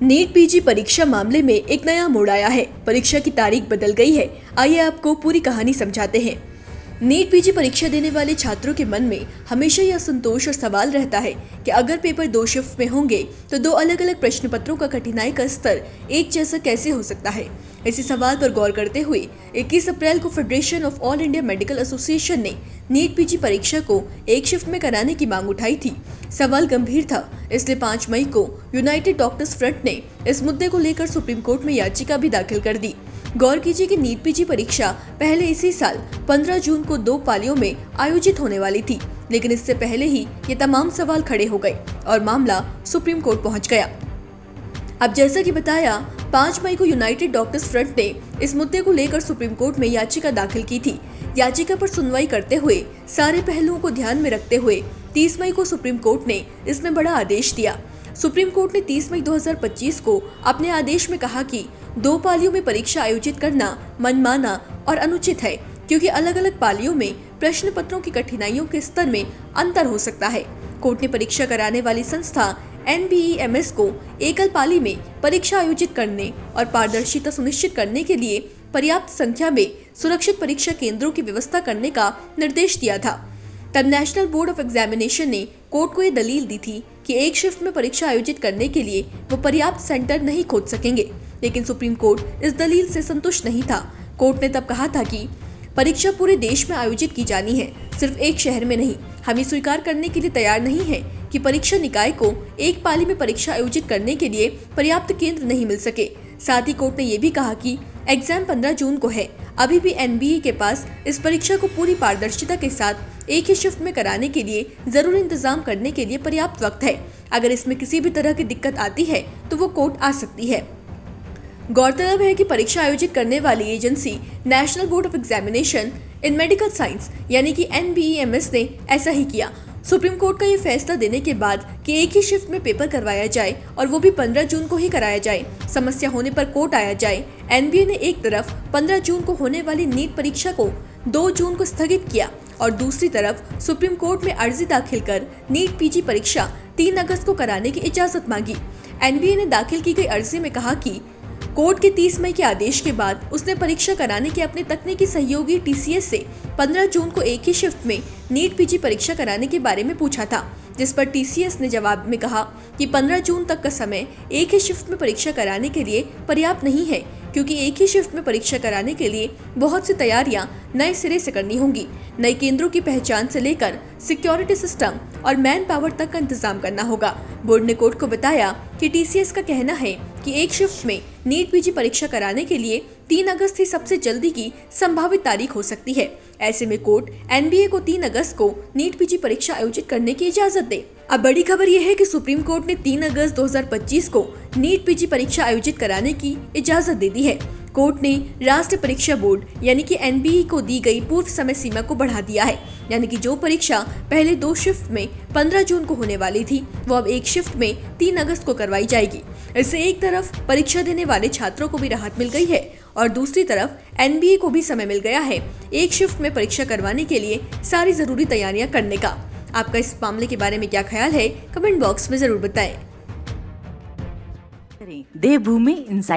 NEET PG परीक्षा मामले में एक नया मोड़ आया है। परीक्षा की तारीख बदल गई है। आइए आपको पूरी कहानी समझाते हैं। नीट पीजी परीक्षा देने वाले छात्रों के मन में हमेशा यह असंतोष और सवाल रहता है कि अगर पेपर 2 शिफ्ट में होंगे तो 2 अलग अलग प्रश्न पत्रों का कठिनाई का स्तर एक जैसा कैसे हो सकता है। इसी सवाल पर गौर करते हुए 21 अप्रैल को federation of all India medical association ने नीट पीजी परीक्षा को एक शिफ्ट में कराने की मांग उठाई थी। सवाल गंभीर था, इसलिए 5 मई को यूनाइटेड डॉक्टर्स फ्रंट ने इस मुद्दे को लेकर सुप्रीम कोर्ट में याचिका भी दाखिल कर दी। गौर कीजिए कि नीट पीजी परीक्षा पहले इसी साल 15 जून को 2 पालियों में आयोजित होने वाली थी, लेकिन इससे पहले ही ये तमाम सवाल खड़े हो गए और मामला सुप्रीम कोर्ट पहुंच गया। अब जैसा कि बताया, 5 मई को यूनाइटेड डॉक्टर्स फ्रंट ने इस मुद्दे को लेकर सुप्रीम कोर्ट में याचिका दाखिल की थी। याचिका पर सुनवाई करते हुए सारे पहलुओं को ध्यान में रखते हुए 30 मई को सुप्रीम कोर्ट ने इसमें बड़ा आदेश दिया। सुप्रीम कोर्ट ने 30 मई 2025 को अपने आदेश में कहा कि 2 पालियों में परीक्षा आयोजित करना मनमाना और अनुचित है, क्योंकि अलग अलग पालियों में प्रश्न पत्रों की कठिनाइयों के स्तर में अंतर हो सकता है। कोर्ट ने परीक्षा कराने वाली संस्था NBEMS को एकल पाली में परीक्षा आयोजित करने और पारदर्शिता सुनिश्चित करने के लिए पर्याप्त संख्या में सुरक्षित परीक्षा केंद्रों की व्यवस्था करने का निर्देश दिया था। तब नेशनल बोर्ड ऑफ एग्जामिनेशन ने कोर्ट को ये दलील दी थी कि एक शिफ्ट में परीक्षा आयोजित करने के लिए वो पर्याप्त सेंटर नहीं खोज सकेंगे, लेकिन सुप्रीम कोर्ट इस दलील से संतुष्ट नहीं था। कोर्ट ने तब कहा था कि परीक्षा पूरे देश में आयोजित की जानी है, सिर्फ एक शहर में नहीं। हम ये स्वीकार करने के लिए तैयार नहीं है कि परीक्षा निकाय को एक पाली में परीक्षा आयोजित करने के लिए पर्याप्त केंद्र नहीं मिल सके। साथ ही कोर्ट ने यह भी कहा कि एग्जाम 15 जून को है, अभी भी NBE के पास इस परीक्षा को पूरी पारदर्शिता के साथ एक ही शिफ्ट में कराने के लिए जरूरी इंतजाम करने के लिए पर्याप्त वक्त है। अगर इसमें किसी भी तरह की दिक्कत आती है तो वो कोर्ट आ सकती है। गौरतलब है कि परीक्षा आयोजित करने वाली agency national board of examination in medical science यानी कि NBEMS ने ऐसा ही किया। सुप्रीम कोर्ट का ये फैसला देने के बाद कि एक ही शिफ्ट में पेपर करवाया जाए और वो भी 15 जून को ही कराया जाए, समस्या होने पर कोर्ट आया जाए। NBA ने एक तरफ 15 जून को होने वाली नीट परीक्षा को 2 जून को स्थगित किया और दूसरी तरफ सुप्रीम कोर्ट में अर्जी दाखिल कर नीट पीजी परीक्षा 3 अगस्त को कराने की इजाजत मांगी। NBA ने दाखिल की गई अर्जी में कहा कि कोर्ट के 30 मई के आदेश के बाद उसने परीक्षा कराने के अपने तकनीकी सहयोगी TCS से 15 जून को एक ही शिफ्ट में नीट पीजी परीक्षा कराने के बारे में पूछा था, जिस पर TCS ने जवाब में कहा कि 15 जून तक का समय एक ही शिफ्ट में परीक्षा कराने के लिए पर्याप्त नहीं है, क्योंकि एक ही शिफ्ट में परीक्षा कराने के लिए बहुत सी तैयारियां नए सिरे से करनी होंगी। नए केंद्रों की पहचान से लेकर सिक्योरिटी सिस्टम और मैन पावर तक का इंतजाम करना होगा। बोर्ड ने कोर्ट को बताया कि TCS का कहना है कि एक शिफ्ट में नीट पीजी परीक्षा कराने के लिए 3 अगस्त ही सबसे जल्दी की संभावित तारीख हो सकती है। ऐसे में कोर्ट NBA को 3 अगस्त को नीट पीजी परीक्षा आयोजित करने की इजाजत दे। अब बड़ी खबर यह है कि सुप्रीम कोर्ट ने 3 अगस्त 2025 को नीट पीजी परीक्षा आयोजित कराने की इजाजत दे दी है। कोर्ट ने राष्ट्रीय परीक्षा बोर्ड यानी कि NBE को दी गई पूर्व समय सीमा को बढ़ा दिया है, यानी कि जो परीक्षा पहले 2 शिफ्ट में 15 जून को होने वाली थी वो अब एक शिफ्ट में 3 अगस्त को करवाई जाएगी। इससे एक तरफ परीक्षा देने वाले छात्रों को भी राहत मिल गई है और दूसरी तरफ NBE को भी समय मिल गया है एक शिफ्ट में परीक्षा करवाने के लिए सारी जरूरी तैयारियां करने का। आपका इस मामले के बारे में क्या ख्याल है, कमेंट बॉक्स में जरूर बताएं। देवभूमि इंसाइट